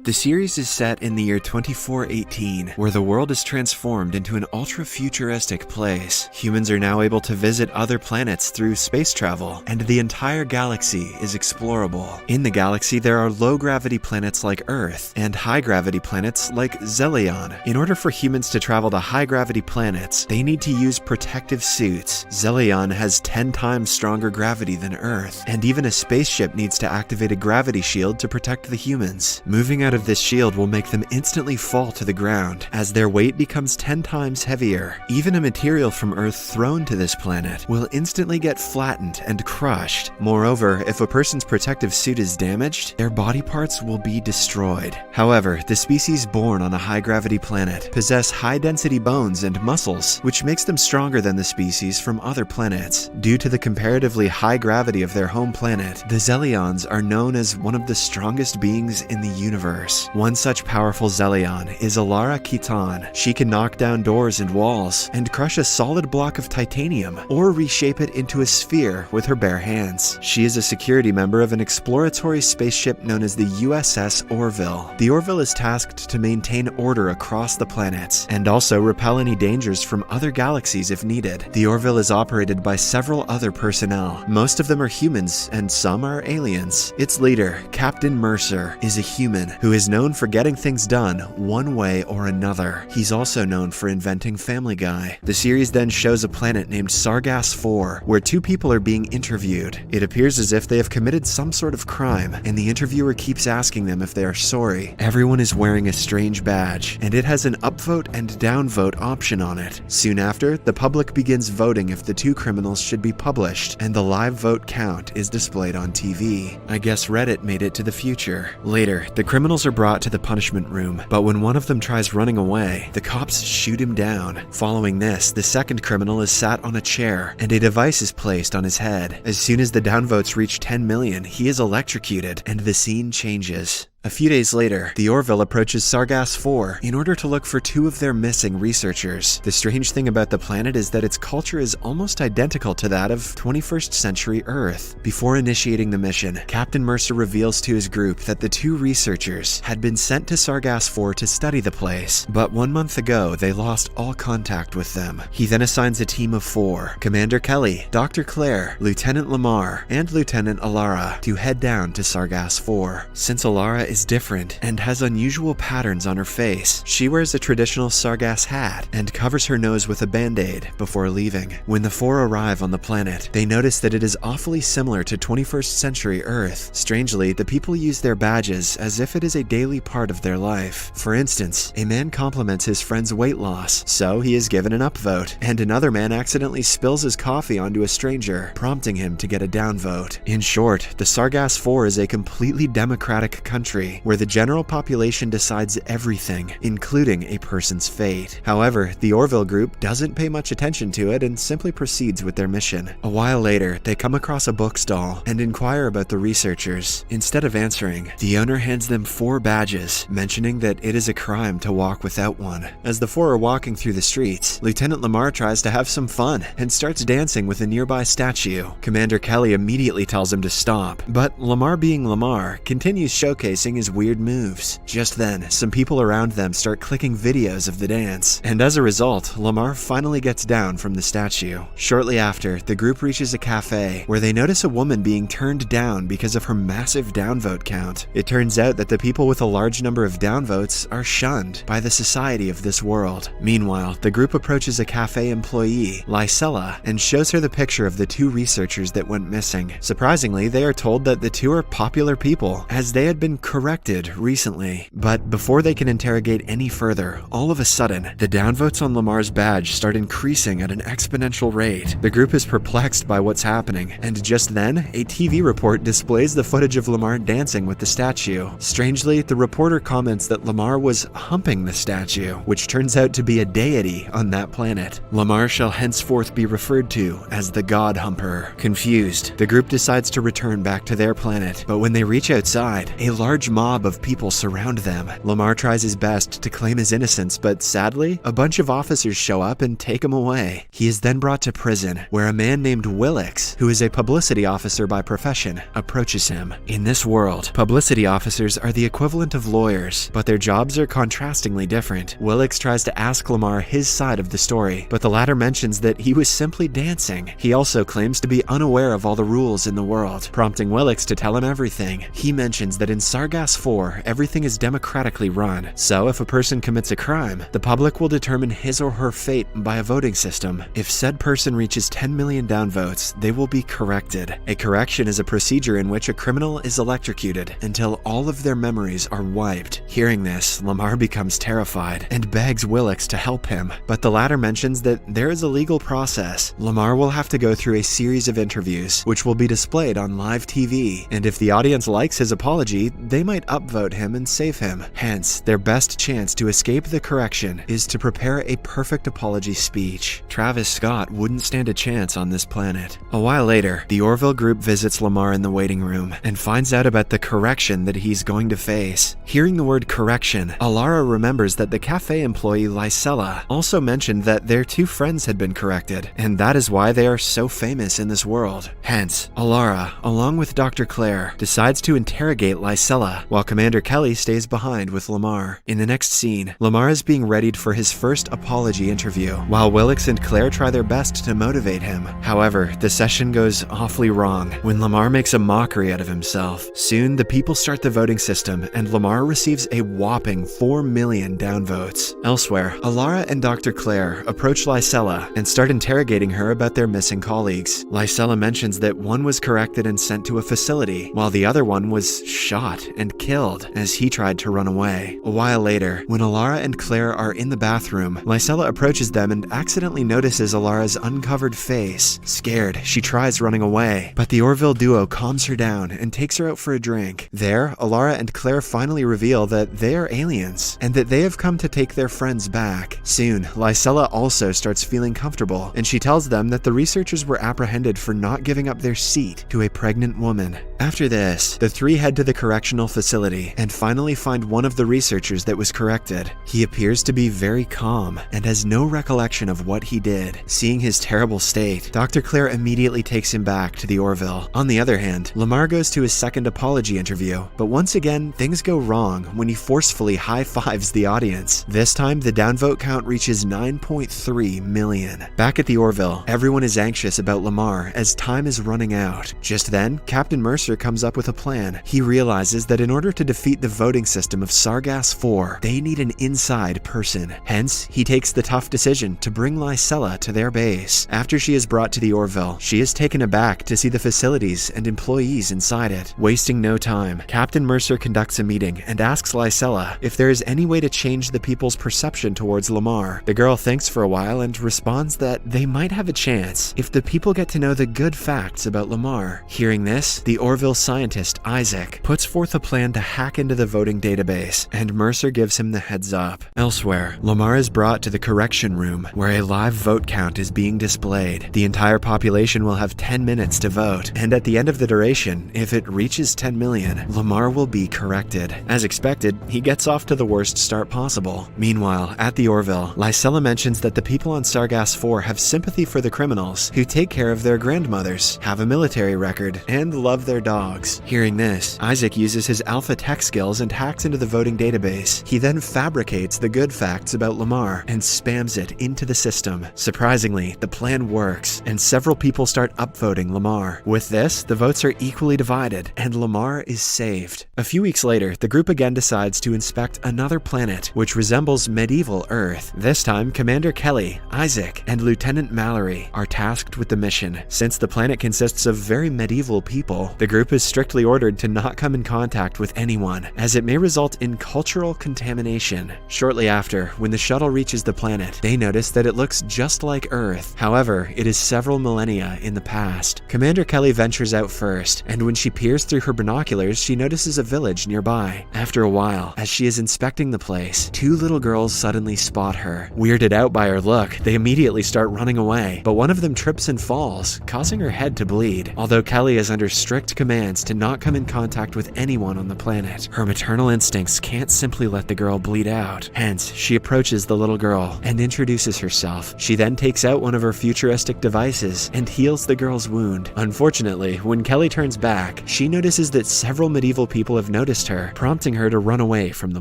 The series is set in the year 2418, where the world is transformed into an ultra-futuristic place. Humans are now able to visit other planets through space travel, and the entire galaxy is explorable. In the galaxy, there are low-gravity planets like Earth, and high-gravity planets like ᴂᴄᴛ. In order for humans to travel to high-gravity planets, they need to use protective suits. ᴂᴄᴛ has 10 times stronger gravity than Earth, and even a spaceship needs to activate a gravity shield to protect the humans. Moving out of this shield will make them instantly fall to the ground, as their weight becomes 10 times heavier. Even a material from Earth thrown to this planet will instantly get flattened and crushed. Moreover, if a person's protective suit is damaged, their body parts will be destroyed. However, the species born on a high-gravity planet possess high-density bones and muscles, which makes them stronger than the species from other planets. Due to the comparatively high gravity of their home planet, the ᴂᴄᴛs are known as one of the strongest beings in the universe. One such powerful ᴂᴄᴛ is 괂ᴏᴛ. She can knock down doors and walls, and crush a solid block of titanium, or reshape it into a sphere with her bare hands. She is a security member of an exploratory spaceship known as the USS Orville. The Orville is tasked to maintain order across the planets, and also repel any dangers from other galaxies if needed. The Orville is operated by several other personnel. Most of them are humans, and some are aliens. Its leader, Captain Mercer, is a human who is known for getting things done one way or another. He's also known for inventing Family Guy. The series then shows a planet named Sargass IV, where two people are being interviewed. It appears as if they have committed some sort of crime, and the interviewer keeps asking them if they are sorry. Everyone is wearing a strange badge, and it has an upvote and downvote option on it. Soon after, the public begins voting if the two criminals should be published, and the live vote count is displayed on TV. I guess Reddit made it to the future. Later, the criminals are brought to the punishment room, but when one of them tries running away, the cops shoot him down. Following this, the second criminal is sat on a chair, and a device is placed on his head. As soon as the downvotes reach 10 million, he is electrocuted, and the scene changes. A few days later, the Orville approaches Sargass IV in order to look for two of their missing researchers. The strange thing about the planet is that its culture is almost identical to that of 21st century Earth. Before initiating the mission, Captain Mercer reveals to his group that the two researchers had been sent to Sargass IV to study the place, but 1 month ago they lost all contact with them. He then assigns a team of 4, Commander Kelly, Dr. Claire, Lieutenant Lamar, and Lieutenant Alara, to head down to Sargass IV. Since Alara is different and has unusual patterns on her face, she wears a traditional Sargass hat and covers her nose with a band-aid before leaving. When the 4 arrive on the planet, they notice that it is awfully similar to 21st century Earth. Strangely, the people use their badges as if it is a daily part of their life. For instance, a man compliments his friend's weight loss, so he is given an upvote, and another man accidentally spills his coffee onto a stranger, prompting him to get a downvote. In short, the Sargass IV is a completely democratic country where the general population decides everything, including a person's fate. However, the Orville group doesn't pay much attention to it and simply proceeds with their mission. A while later, they come across a bookstall and inquire about the researchers. Instead of answering, the owner hands them 4 badges, mentioning that it is a crime to walk without one. As the 4 are walking through the streets, Lieutenant Lamar tries to have some fun and starts dancing with a nearby statue. Commander Kelly immediately tells him to stop, but Lamar, being Lamar, continues showcasing his weird moves. Just then, some people around them start clicking videos of the dance, and as a result, Lamar finally gets down from the statue. Shortly after, the group reaches a cafe where they notice a woman being turned down because of her massive downvote count. It turns out that the people with a large number of downvotes are shunned by the society of this world. Meanwhile, the group approaches a cafe employee, Lysella, and shows her the picture of the 2 researchers that went missing. Surprisingly, they are told that the 2 are popular people, as they had been corrected recently. But before they can interrogate any further, all of a sudden, the downvotes on Lamar's badge start increasing at an exponential rate. The group is perplexed by what's happening, and just then, a TV report displays the footage of Lamar dancing with the statue. Strangely, the reporter comments that Lamar was humping the statue, which turns out to be a deity on that planet. Lamar shall henceforth be referred to as the God Humper. Confused, the group decides to return back to their planet, but when they reach outside, a large large mob of people surround them. Lamar tries his best to claim his innocence, but sadly, a bunch of officers show up and take him away. He is then brought to prison, where a man named 괜ᴏ, who is a publicity officer by profession, approaches him. In this world, publicity officers are the equivalent of lawyers, but their jobs are contrastingly different. 괜ᴏ tries to ask Lamar his side of the story, but the latter mentions that he was simply dancing. He also claims to be unaware of all the rules in the world, prompting 괜ᴏ to tell him everything. He mentions that in ⴰ IV, everything is democratically run, so if a person commits a crime, the public will determine his or her fate by a voting system. If said person reaches 10 million downvotes, they will be corrected. A correction is a procedure in which a criminal is electrocuted until all of their memories are wiped. Hearing this, Lamar becomes terrified and begs 괜ᴏ to help him, but the latter mentions that there is a legal process. Lamar will have to go through a series of interviews, which will be displayed on live TV, and if the audience likes his apology, they might upvote him and save him. Hence, their best chance to escape the correction is to prepare a perfect apology speech. Travis Scott wouldn't stand a chance on this planet. A while later, the Orville group visits Lamar in the waiting room and finds out about the correction that he's going to face. Hearing the word correction, Alara remembers that the cafe employee ᴰᴟ also mentioned that their two friends had been corrected, and that is why they are so famous in this world. Hence, Alara, along with Dr. Claire, decides to interrogate ᴰᴟ, while Commander Kelly stays behind with Lamar. In the next scene, Lamar is being readied for his first apology interview, while 괜ᴏ and Claire try their best to motivate him. However, the session goes awfully wrong when Lamar makes a mockery out of himself. Soon, the people start the voting system, and Lamar receives a whopping 4 million downvotes. Elsewhere, Alara and Dr. Claire approach ᴰᴟ and start interrogating her about their missing colleagues. ᴰᴟ mentions that one was corrected and sent to a facility, while the other one was shot and killed as he tried to run away. A while later, when Alara and Claire are in the bathroom, ᴰᴟ approaches them and accidentally notices Alara's uncovered face. Scared, she tries running away, but the Orville duo calms her down and takes her out for a drink. There, Alara and Claire finally reveal that they are aliens, and that they have come to take their friends back. Soon, ᴰᴟ also starts feeling comfortable, and she tells them that the researchers were apprehended for not giving up their seat to a pregnant woman. After this, the three head to the correctional facility and finally find one of the researchers that was corrected. He appears to be very calm and has no recollection of what he did. Seeing his terrible state, Dr. Claire immediately takes him back to the Orville. On the other hand, Lamar goes to his second apology interview, but once again, things go wrong when he forcefully high-fives the audience. This time, the downvote count reaches 9.3 million. Back at the Orville, everyone is anxious about Lamar as time is running out. Just then, Captain Mercer comes up with a plan. He realizes that in order to defeat the voting system of ⴰ IV, they need an inside person. Hence, he takes the tough decision to bring ᴰᴟ to their base. After she is brought to the Orville, she is taken aback to see the facilities and employees inside it. Wasting no time, Captain Mercer conducts a meeting and asks ᴰᴟ if there is any way to change the people's perception towards Lamar. The girl thinks for a while and responds that they might have a chance if the people get to know the good facts about Lamar. Hearing this, the Orville scientist Isaac puts forth a plan to hack into the voting database, and Mercer gives him the heads up. Elsewhere, Lamar is brought to the correction room, where a live vote count is being displayed. The entire population will have 10 minutes to vote, and at the end of the duration, if it reaches 10 million, Lamar will be corrected. As expected, he gets off to the worst start possible. Meanwhile, at the Orville, ᴰᴟ mentions that the people on ⴰ IV have sympathy for the criminals who take care of their grandmothers, have a military record, and love their dogs. Hearing this, Isaac uses his alpha tech skills and hacks into the voting database. He then fabricates the good facts about Lamar and spams it into the system. Surprisingly, the plan works, and several people start upvoting Lamar. With this, the votes are equally divided, and Lamar is saved. A few weeks later, the group again decides to inspect another planet, which resembles medieval Earth. This time, Commander Kelly, Isaac, and Lieutenant Mallory are tasked with the mission. Since the planet consists of very medieval people, the group is strictly ordered to not come in contact with anyone, as it may result in cultural contamination. Shortly after, when the shuttle reaches the planet, they notice that it looks just like Earth. However, it is several millennia in the past. Commander Kelly ventures out first, and when she peers through her binoculars, she notices a village nearby. After a while, as she is inspecting the place, two little girls suddenly spot her. Weirded out by her look, they immediately start running away, but one of them trips and falls, causing her head to bleed. Although Kelly is under strict commands to not come in contact with anyone down on the planet. Her maternal instincts can't simply let the girl bleed out. Hence, she approaches the little girl and introduces herself. She then takes out one of her futuristic devices and heals the girl's wound. Unfortunately, when Kelly turns back, she notices that several medieval people have noticed her, prompting her to run away from the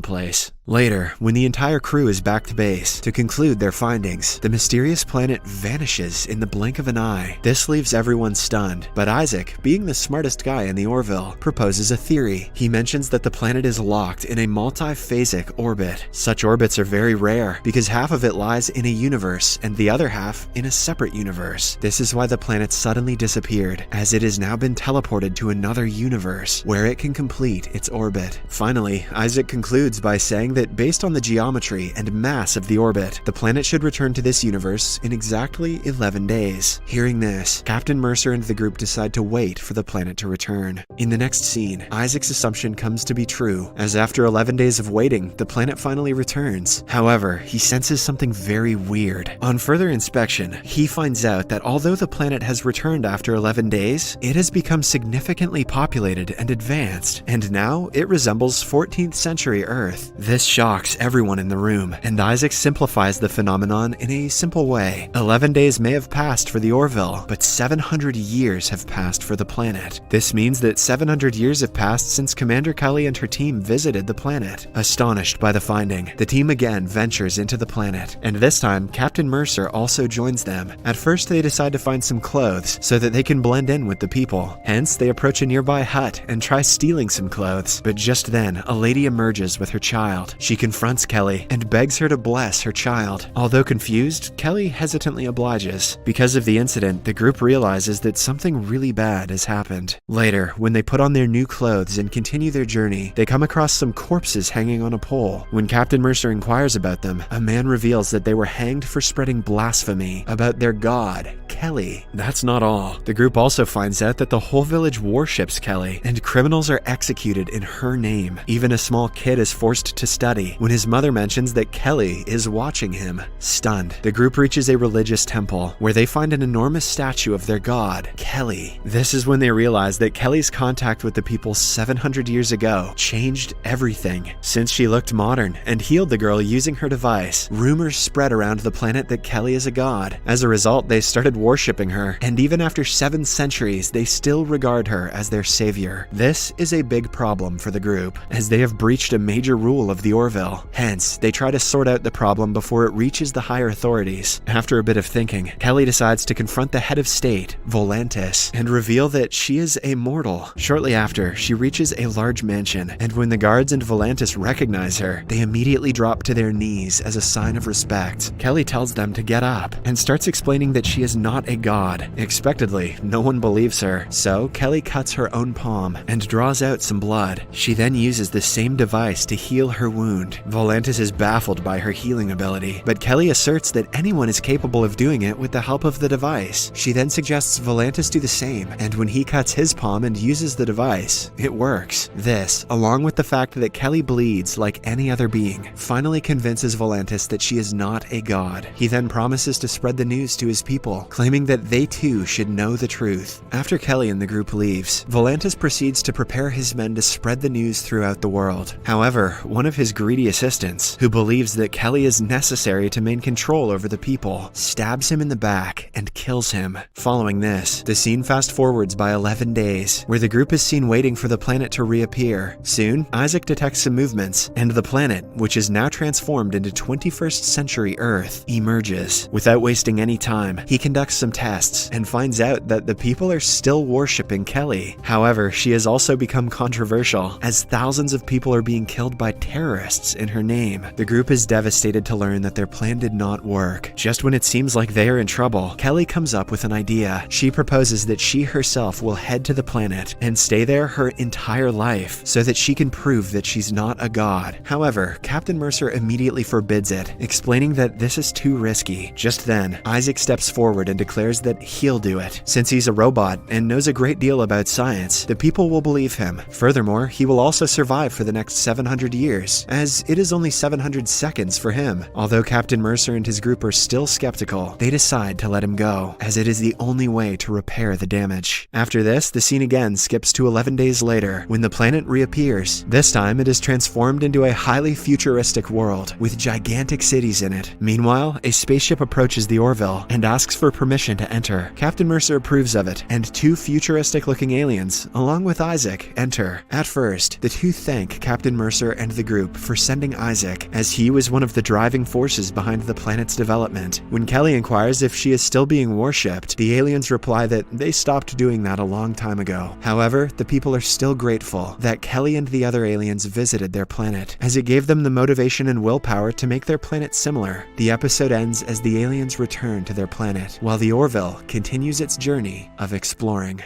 place. Later, when the entire crew is back to base to conclude their findings, the mysterious planet vanishes in the blink of an eye. This leaves everyone stunned, but Isaac, being the smartest guy in the Orville, proposes a theory. He mentions that the planet is locked in a multi-phasic orbit. Such orbits are very rare because half of it lies in a universe and the other half in a separate universe. This is why the planet suddenly disappeared, as it has now been teleported to another universe where it can complete its orbit. Finally, Isaac concludes by saying that based on the geometry and mass of the orbit, the planet should return to this universe in exactly 11 days. Hearing this, Captain Mercer and the group decide to wait for the planet to return. In the next scene, Isaac's assumption comes to be true, as after 11 days of waiting, the planet finally returns. However, he senses something very weird. On further inspection, he finds out that although the planet has returned after 11 days, it has become significantly populated and advanced, and now it resembles 14th century Earth. This shocks everyone in the room, and Isaac simplifies the phenomenon in a simple way. 11 days may have passed for the Orville, but 700 years have passed for the planet. This means that 700 years have passed since Commander Kelly and her team visited the planet. Astonished by the finding, the team again ventures into the planet, and this time Captain Mercer also joins them. At first they decide to find some clothes so that they can blend in with the people. Hence, they approach a nearby hut and try stealing some clothes, but just then a lady emerges with her child. She confronts Kelly and begs her to bless her child. Although confused, Kelly hesitantly obliges. Because of the incident, the group realizes that something really bad has happened. Later, when they put on their new clothes and continue their journey, they come across some corpses hanging on a pole. When Captain Mercer inquires about them, a man reveals that they were hanged for spreading blasphemy about their god, Kelly. That's not all. The group also finds out that the whole village worships Kelly, and criminals are executed in her name. Even a small kid is forced to study when his mother mentions that Kelly is watching him. Stunned, the group reaches a religious temple where they find an enormous statue of their god, Kelly. This is when they realize that Kelly's contact with the people 700 years ago changed everything. Since she looked modern and healed the girl using her device, rumors spread around the planet that Kelly is a god. As a result, they started worshipping her, and even after 7 centuries, they still regard her as their savior. This is a big problem for the group, as they have breached a major rule of the Orville. Hence, they try to sort out the problem before it reaches the higher authorities. After a bit of thinking, Kelly decides to confront the head of state, Volantis, and reveal that she is a mortal. Shortly after, she reaches a large mansion, and when the guards and Volantis recognize her, they immediately drop to their knees as a sign of respect. Kelly tells them to get up and starts explaining that she is not a god. Expectedly, no one believes her, so Kelly cuts her own palm and draws out some blood. She then uses the same device to heal her wound. Volantis is baffled by her healing ability, but Kelly asserts that anyone is capable of doing it with the help of the device. She then suggests Volantis do the same, and when he cuts his palm and uses the device, it works. This, along with the fact that Kelly bleeds like any other being, finally convinces Volantis that she is not a god. He then promises to spread the news to his people, claiming that they too should know the truth. After Kelly and the group leaves, Volantis proceeds to prepare his men to spread the news throughout the world. However, one of his greedy assistants, who believes that Kelly is necessary to maintain control over the people, stabs him in the back and kills him. Following this, the scene fast forwards by 11 days, where the group is seen waiting for the planet to reappear. Soon, Isaac detects some movements, and the planet, which is now transformed into 21st century Earth, emerges. Without wasting any time, he conducts some tests and finds out that the people are still worshipping Kelly. However, she has also become controversial, as thousands of people are being killed by terrorists in her name. The group is devastated to learn that their plan did not work. Just when it seems like they are in trouble, Kelly comes up with an idea. She proposes that she herself will head to the planet and stay there her entire life so that she can prove that she's not a god. However, Captain Mercer immediately forbids it, explaining that this is too risky. Just then, Isaac steps forward and declares that he'll do it. Since he's a robot and knows a great deal about science, the people will believe him. Furthermore, he will also survive for the next 700 years, as it is only 700 seconds for him. Although Captain Mercer and his group are still skeptical, they decide to let him go, as it is the only way to repair the damage. After this, the scene again skips to 11 days later, when the the planet reappears. This time, it is transformed into a highly futuristic world with gigantic cities in it. Meanwhile, a spaceship approaches the Orville and asks for permission to enter. Captain Mercer approves of it, and two futuristic-looking aliens, along with Isaac, enter. At first, the two thank Captain Mercer and the group for sending Isaac, as he was one of the driving forces behind the planet's development. When Kelly inquires if she is still being worshipped, the aliens reply that they stopped doing that a long time ago. However, the people are still grateful that Kelly and the other aliens visited their planet, as it gave them the motivation and willpower to make their planet similar. The episode ends as the aliens return to their planet, while the Orville continues its journey of exploring.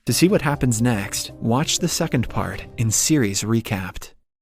To see what happens next, watch the second part in Series Recapped.